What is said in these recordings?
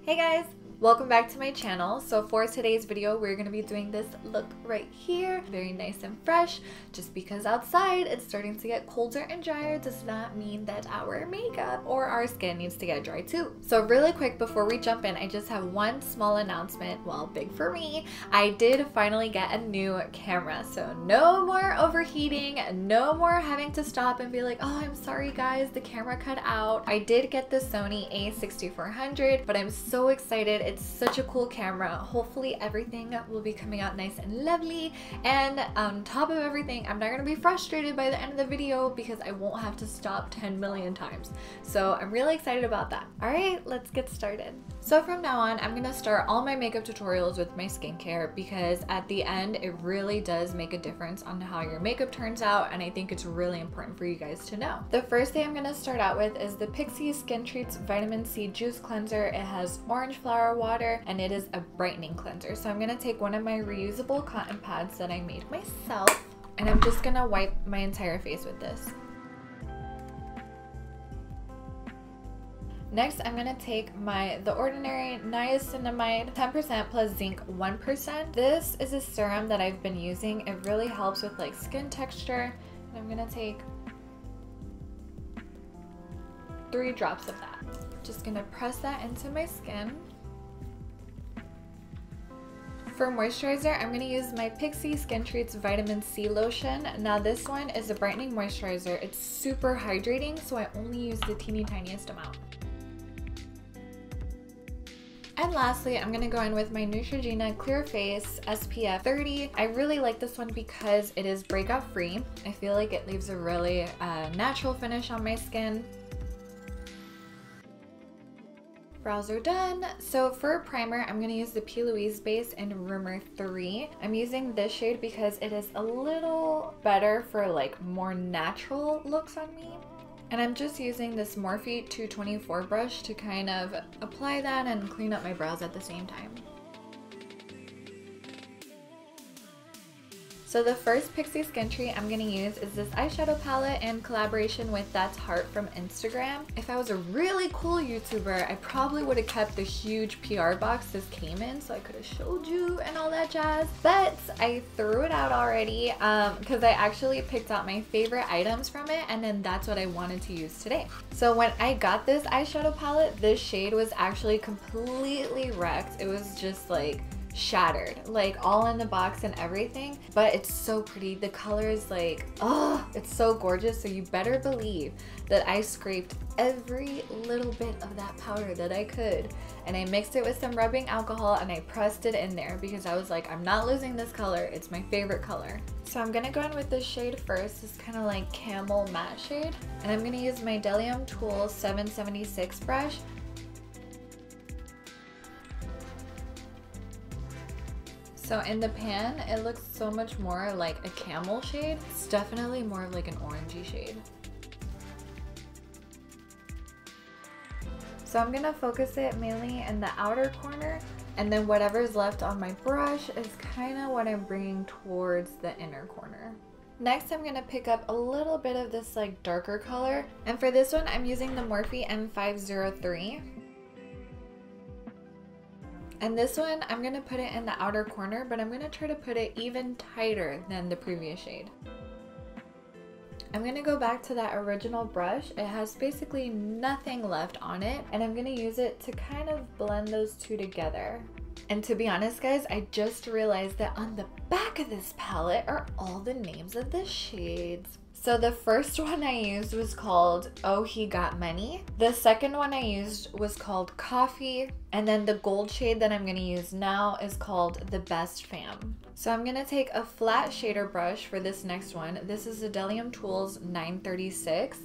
Hey guys! Welcome back to my channel. So for today's video, we're going to be doing this look right here. Very nice and fresh. Just because outside it's starting to get colder and drier does not mean that our makeup or our skin needs to get dry too. So really quick before we jump in, I just have one small announcement. Well, big for me. I did finally get a new camera. So no more overheating, no more having to stop and be like, oh, I'm sorry guys, the camera cut out. I did get the Sony a6400, but I'm so excited. It's such a cool camera. Hopefully everything will be coming out nice and lovely, and on top of everything, I'm not going to be frustrated by the end of the video because I won't have to stop 10 million times. So I'm really excited about that. Alright, let's get started. So from now on, I'm going to start all my makeup tutorials with my skincare because at the end, it really does make a difference on how your makeup turns out, and I think it's really important for you guys to know. The first thing I'm going to start out with is the Pixie Skin Treats Vitamin C Juice Cleanser. It has orange flower water and it is a brightening cleanser. So I'm going to take one of my reusable cotton pads that I made myself and I'm just going to wipe my entire face with this. Next, I'm going to take The Ordinary Niacinamide 10% plus Zinc 1%. This is a serum that I've been using. It really helps with like skin texture. And I'm going to take 3 drops of that. Just going to press that into my skin. For moisturizer, I'm going to use my Pixie Skin Treats Vitamin C Lotion. Now this one is a brightening moisturizer. It's super hydrating, so I only use the teeny tiniest amount. And lastly, I'm going to go in with my Neutrogena Clear Face SPF 30. I really like this one because it is breakout free. I feel like it leaves a really natural finish on my skin. Brows are done. So for a primer, I'm going to use the Louise base in Rumour 3. I'm using this shade because it is a little better for like more natural looks on me. And I'm just using this Morphe 224 brush to kind of apply that and clean up my brows at the same time. So the first Pixie skin treat I'm going to use is this eyeshadow palette in collaboration with That's Heart from Instagram. If I was a really cool YouTuber, I probably would have kept the huge PR box this came in so I could have showed you and all that jazz. But I threw it out already because I actually picked out my favorite items from it, and then that's what I wanted to use today. So when I got this eyeshadow palette, this shade was actually completely wrecked. It was just like shattered, like all in the box and everything, but it's so pretty. The color is like, oh, it's so gorgeous. So you better believe that I scraped every little bit of that powder that I could, and I mixed it with some rubbing alcohol and I pressed it in there because I was like, I'm not losing this color. It's my favorite color. So I'm gonna go in with this shade first. This kind of like camel matte shade, and I'm gonna use my Delium Tools 776 brush. So in the pan, it looks so much more like a camel shade. It's definitely more of like an orangey shade. So I'm gonna focus it mainly in the outer corner, and then whatever's left on my brush is kind of what I'm bringing towards the inner corner. Next, I'm gonna pick up a little bit of this like darker color, and for this one, I'm using the Morphe M503. And this one, I'm going to put it in the outer corner, but I'm going to try to put it even tighter than the previous shade. I'm going to go back to that original brush. It has basically nothing left on it, and I'm going to use it to kind of blend those two together. And to be honest, guys, I just realized that on the back of this palette are all the names of the shades. So the first one I used was called Oh He Got Money. The second one I used was called Coffee. And then the gold shade that I'm going to use now is called The Best Fam. So I'm going to take a flat shader brush for this next one. This is the Delium Tools 936.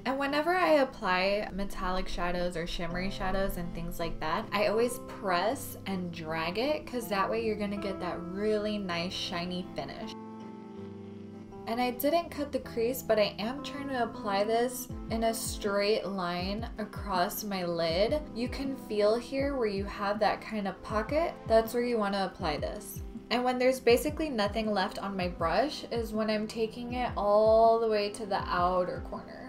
And whenever I apply metallic shadows or shimmery shadows and things like that, I always press and drag it because that way you're going to get that really nice shiny finish. And I didn't cut the crease, but I am trying to apply this in a straight line across my lid. You can feel here where you have that kind of pocket. That's where you want to apply this. And when there's basically nothing left on my brush is when I'm taking it all the way to the outer corner.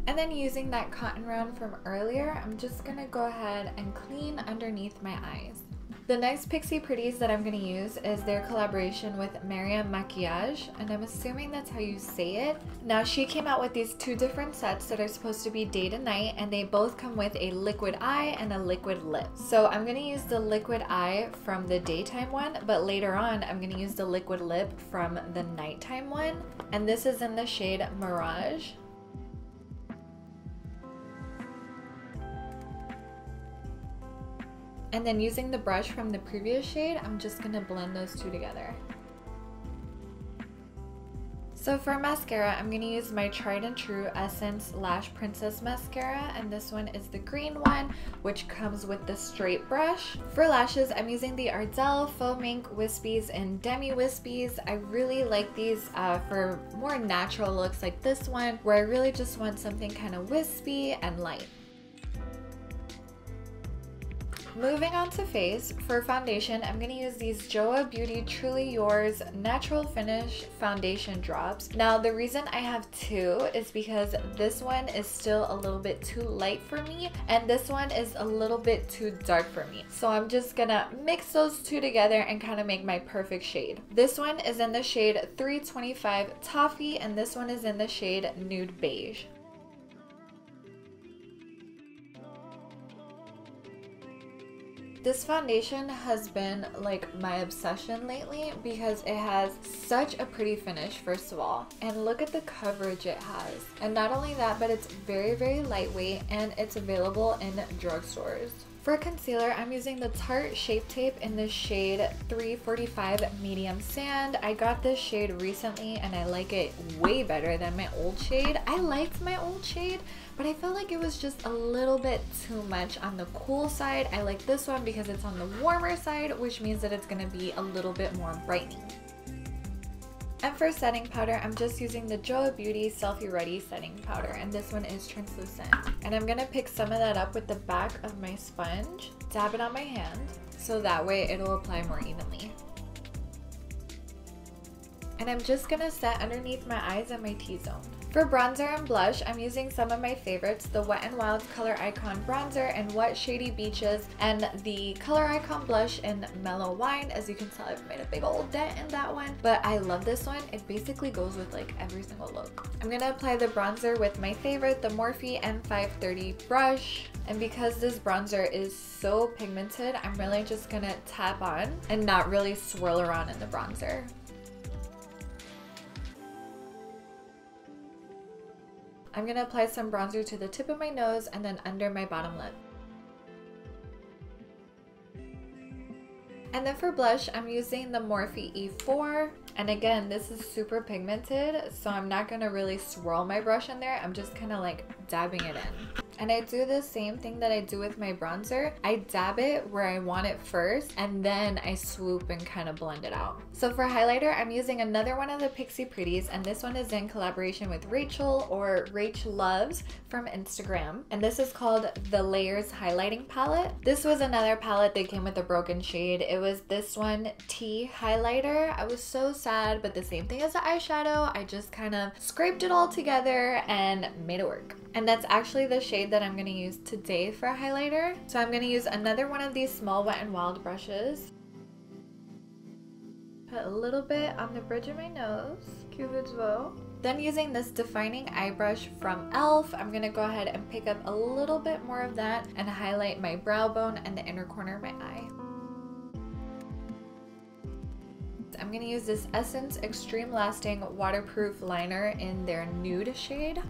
And then using that cotton round from earlier, I'm just gonna go ahead and clean underneath my eyes. The next Pixie Pretties that I'm going to use is their collaboration with Mariam Maquillage, and I'm assuming that's how you say it. Now she came out with these two different sets that are supposed to be day to night, and they both come with a liquid eye and a liquid lip. So I'm going to use the liquid eye from the daytime one, but later on I'm going to use the liquid lip from the nighttime one, and this is in the shade Mirage. And then using the brush from the previous shade, I'm just gonna blend those two together. So for mascara, I'm gonna use my tried and true Essence Lash Princess Mascara, and this one is the green one, which comes with the straight brush. For lashes, I'm using the Ardell, Faux, Mink, Wispies, and Demi Wispies. I really like these for more natural looks like this one, where I really just want something kind of wispy and light. Moving on to face, for foundation, I'm going to use these Joah Beauty Truly Yours Natural Finish Foundation Drops. Now, the reason I have two is because this one is still a little bit too light for me, and this one is a little bit too dark for me. So I'm just gonna mix those two together and kind of make my perfect shade. This one is in the shade 325 Toffee, and this one is in the shade Nude Beige. This foundation has been like my obsession lately because it has such a pretty finish, first of all, and look at the coverage it has. And not only that, but it's very, very lightweight, and it's available in drugstores. For concealer, I'm using the Tarte Shape Tape in the shade 345 Medium Sand. I got this shade recently and I like it way better than my old shade. I liked my old shade, but I felt like it was just a little bit too much on the cool side. I like this one because it's on the warmer side, which means that it's gonna be a little bit more brightening. And for setting powder, I'm just using the Joah Beauty Selfie Ready setting powder, and this one is translucent. And I'm gonna pick some of that up with the back of my sponge, dab it on my hand, so that way it'll apply more evenly. And I'm just gonna set underneath my eyes and my T-zone. For bronzer and blush, I'm using some of my favorites, the Wet n Wild Color Icon Bronzer and Wet Shady Beaches, and the Color Icon Blush in Mellow Wine. As you can tell, I've made a big old dent in that one, but I love this one. It basically goes with like every single look. I'm gonna apply the bronzer with my favorite, the Morphe M530 brush. And because this bronzer is so pigmented, I'm really just gonna tap on and not really swirl around in the bronzer. I'm gonna apply some bronzer to the tip of my nose and then under my bottom lip. And then for blush, I'm using the Morphe E4. And again, this is super pigmented, so I'm not gonna really swirl my brush in there. I'm just kind of like dabbing it in. And I do the same thing that I do with my bronzer. I dab it where I want it first, and then I swoop and kind of blend it out. So for highlighter, I'm using another one of the Pixie Pretties, and this one is in collaboration with Rachel, or Rachhloves from Instagram. And this is called the Layers Highlighting Palette. This was another palette that came with a broken shade. It was this one, Tea Highlighter. I was so sad, but the same thing as the eyeshadow. I just kind of scraped it all together and made it work. And that's actually the shade that I'm going to use today for a highlighter. So I'm going to use another one of these small Wet n Wild brushes. Put a little bit on the bridge of my nose, Cupid's bow. Then using this defining eye brush from e.l.f., I'm going to go ahead and pick up a little bit more of that and highlight my brow bone and the inner corner of my eye. I'm going to use this Essence Extreme Lasting Waterproof Liner in their nude shade.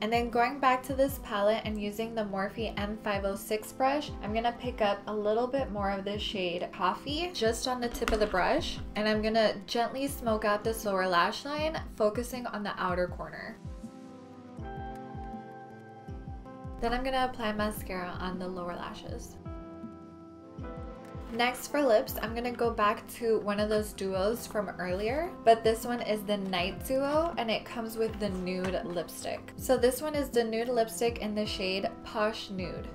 And then going back to this palette and using the Morphe M506 brush, I'm gonna pick up a little bit more of the shade Toffee just on the tip of the brush, and I'm gonna gently smoke out this lower lash line, focusing on the outer corner. Then I'm gonna apply mascara on the lower lashes. Next for lips, I'm gonna go back to one of those duos from earlier, but this one is the Night Duo, and it comes with the nude lipstick. So this one is the nude lipstick in the shade Posh Nude.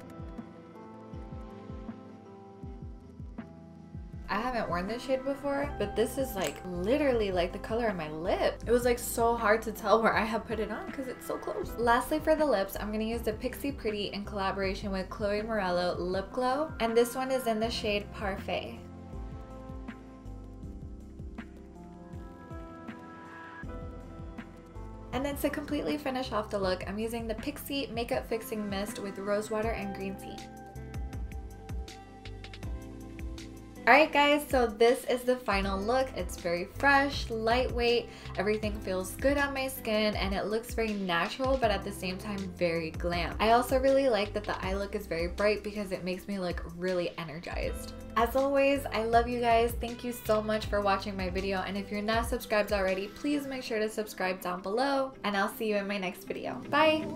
I I haven't worn this shade before, but this is like literally like the color of my lip. It was like so hard to tell where I have put it on because it's so close. Lastly, for the lips, I'm gonna use the Pixie Pretty in collaboration with Chloe Morello Lip Glow, and this one is in the shade Parfait. And then to completely finish off the look, I'm using the Pixi Makeup Fixing Mist with rose water and green tea. Alright guys, so this is the final look. It's very fresh, lightweight, everything feels good on my skin, and it looks very natural but at the same time very glam. I also really like that the eye look is very bright because it makes me look really energized. As always, I love you guys. Thank you so much for watching my video, and if you're not subscribed already, please make sure to subscribe down below, and I'll see you in my next video. Bye!